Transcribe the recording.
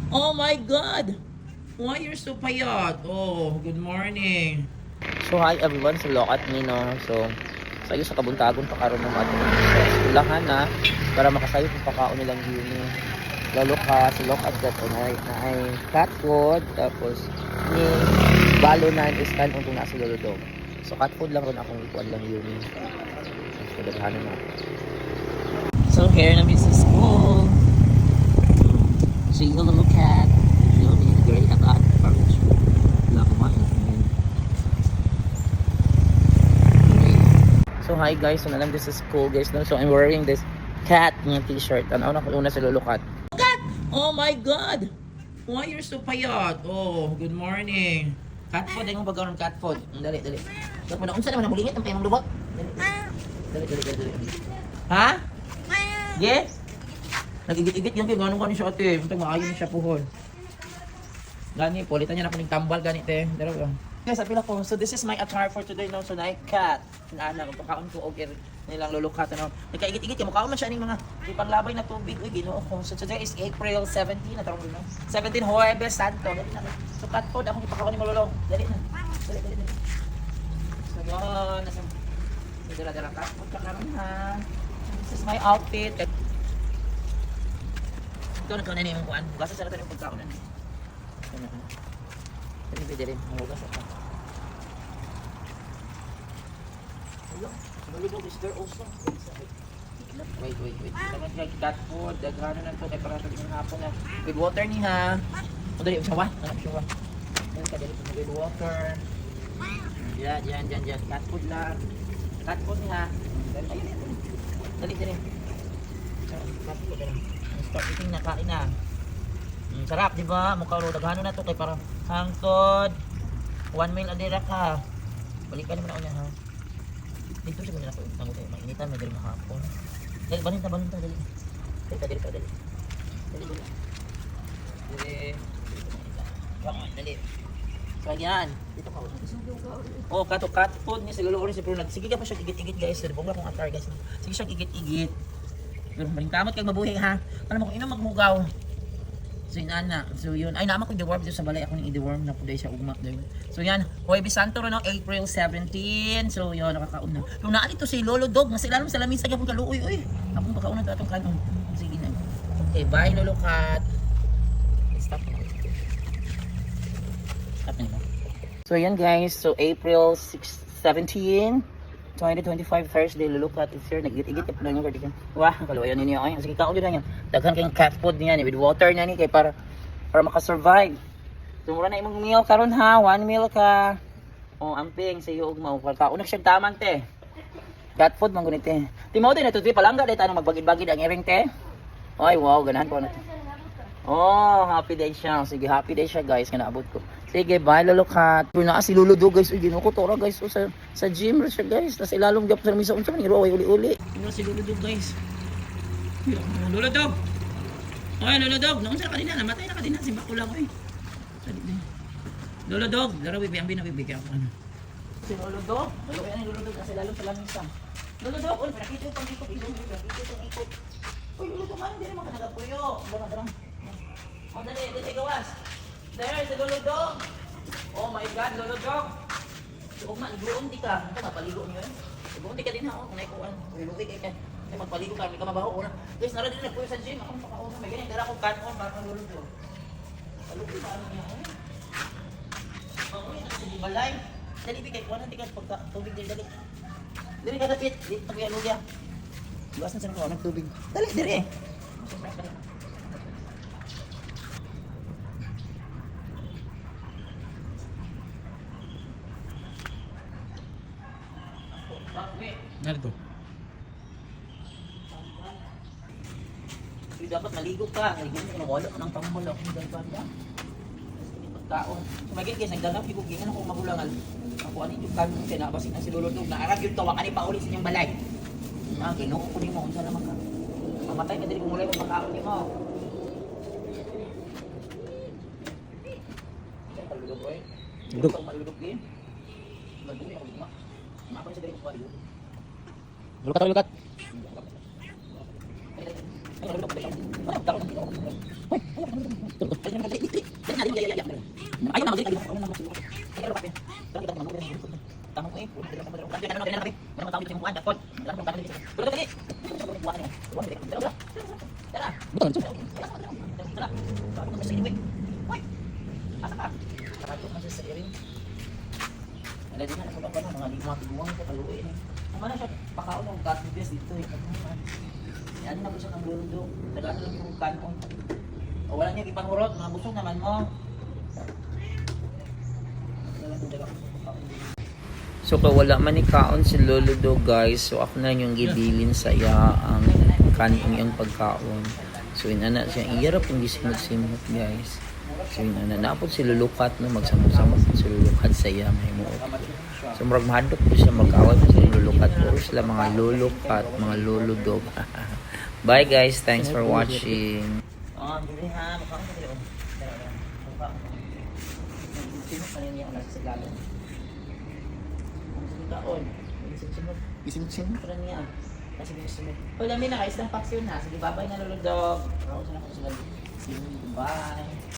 Oh my God! Why you're so payat? Oh, good morning. So hi everyone, so lokat me no. So sayo sa kabuntagon pa karon ng ating sa eskwelahan na para makasayo kung pakaon nilang yun. Lalo ka sa lokat that na ay cat food tapos ni balo na is kan kung nasa lolo dog. So cat food lang ron akong ikuan lang yun. So daghanan na. So here na mi sa school. So you little cat. You know, it's great about parents. Love one. So hi guys, so nalang this is school guys no. So I'm wearing this cat ng t-shirt. Ano na ko una sa lulukat. Oh my God! Why you're so payat? Oh, good morning. Cat food ay mo pagkaon cat food. Dali. Dapat na unsa naman ang bulingit ang payong lubot. Dali. Ha? Yes. Nagigit-igit yan kay ganun kani siya ate. Untag maayo ni siya puhon. Gani politan niya na kuning tambal gani te. Dara ba? Guys, apila ko. So this is my attire for today no. So night cat. Ana pagkaon ko og nilang lulukat no. Nagkaigit-igit kay mukhaon man siya ning mga ipanglabay na tubig. Uy, Ginoo ko. So today is April 17 na tarong no. 17 Huwebes Santo. Dali na. So cat food akong ipakaon ni Mololo. Dali na. Dali. So yun, nasa dala cat food ka karon ha. This is my outfit. Ito na na yung kuan. Gasa sa natin yung pagkaon na. Dali pwede rin. Mahugas ako. Hello. Malibog is there also. Wait. Dapat kay cat food. Daghana na ito. Kaya para sa yung hapon na. With water ni ha. O dali. Sawa. Sawa. Dali with water. Yan. Cat food lang. Cat food ni ha. Dali. Cat food lang. Start eating na, kain na. Sarap, di ba? Mukha ro daghano na to kay parang hangtod. 1 meal adira ka. Balikan mo na unya ha. Dito siya muna ako. Tango tayo, mainitan, may dali mahapon. Dali, balinta, dali. Dali. Dali. So, yan. Dito ka. Oh, cat food ni siguro rin si Bruno. Sige ka pa siya igit-igit guys. Bongga kong atar guys. Sige siya igit-igit. Pero balingkamot kay mabuhi ha. Ano mo kung ino magmugaw. So yun ana. So yun. Ay naman ko i-deworm dito sa balay ako ning i-deworm na kuday siya ugma din. So yan, Huwebes Santo no April 17. So yun nakakaon na. Kung naa dito si Lolo Dog, nasa ilalim sa lamisa gyapon kaluoy oy. Akong pagkaon na atong kanong. Sige na. Okay, bye Lolo Cat. Stop na. So yan guys, so April 17 2025 Thursday, lulukat is here, nagigit-igit ka na yung kardigan. Wah, kaluwayan ninyo ay. Sige, kaon din na yan. Daghan kayong cat food niya with water na ni kay para makasurvive. So mura na imong meal karon ha, 1 meal ka. Oh, amping sa iyo ug mao kaon na siya taman te. Cat food man gunit te. Timaw din na tudvi palangga dai tanong magbagid-bagid ang iring te. Ay, wow, ganahan ko na. Oh, happy day siya. Sige, happy day siya guys, kanaabot ko. Sige, bye lulukat. Pero naa si Lolo Dog guys, uy ginoo ko tora guys sa gym ra siya guys. Tas ilalom gyud sa misa unsa man iro uli-uli. Ino si Lolo Dog guys. Lolo Dog. Oy, Lolo Dog, naunsa na kanina, namatay na kanina si Bakulang oy. Lolo Dog, dara bibi ambi na bibi ako ano. Si Lolo Dog, Lolo Dog kasi ilalom sa lamisa. Lolo Dog, ul pakita yung pangikot, ikot. Uy, Lolo Dog, man diri man ka nagapuyo. Dara. Oh, dali gawas. There's the Lolo Dog. Oh my God, Lolo Dog. Ugma, iguon di ka. Ito mapaligo niyo eh. Iguon di ka din ha. Kung naikuan. Iluwi kay ka. Ay magpaligo ka. May ka mabaho una. Guys, nara din nagpuyo sa gym. Ako mapakauna. May ganyan. Dara akong kanon para kang Lolo Dog. Palugi pa ano niya eh. Pangunin na kasi di balay. Dali bigay. Kuha na di ka pagka tubig din. Dali. Dali ka tapit. Dito pa kaya lugya. Iwas na sa nakawa ng tubig. Dali, dali eh. Nardo. Dapat maligo ka. Maligo ka. Wala ka ng tambol. Ako ng banda. Pagkaon. Sumagin guys, nagdagap yung kugingan ako magulangan. Ako anin yung kanon kaya nabasin na si Lolo Dog. Naarag yung tawa ka ni Pauli sa inyong balay. Ginoo ko din mo. Kung saan naman ka. Mamatay ka din kung mulay kung pagkaon din mo. Palulog ko eh. Palulog din. Malulog ako din mo. Maapon siya din kung palulog. Lukat. Ay, Tara. Takot naman sa inyo, Hoy! Asa ka? Takot naman siya sa irin. Wala din na, nasabang ka na. Mga di mga tiguang ko, kaluin eh. Ang mana siya, pakaon ng cat best dito eh. Yan na po siya ng lundo. Tagato lang yung kanon. O wala niya ipangurot, mga busog naman mo. So wala man ni kaon si Lolo Do guys. So ako na yung gibilin sa iya ang kanong iyang pagkaon. So inana siya iyara pong gisimot-simot guys. So inana napod si Lulukat no magsamot-samot si Lulukat sa iya may muot. So murag mahadlok po siya magkaaway sa Lulukat. Puro sila mga Lulukat, mga Lolo Dog. Bye guys, thanks for watching. Oh, dili ha, mukha ko dili. Sino pa rin niya nasa sagala? Kaon. Isin-sin pa rin niya. Kasi binusunod. Hoy, dami na, kaisang paksyon na. Sige, babay na Lolo Dog. Ako sa na ko sila. Bye.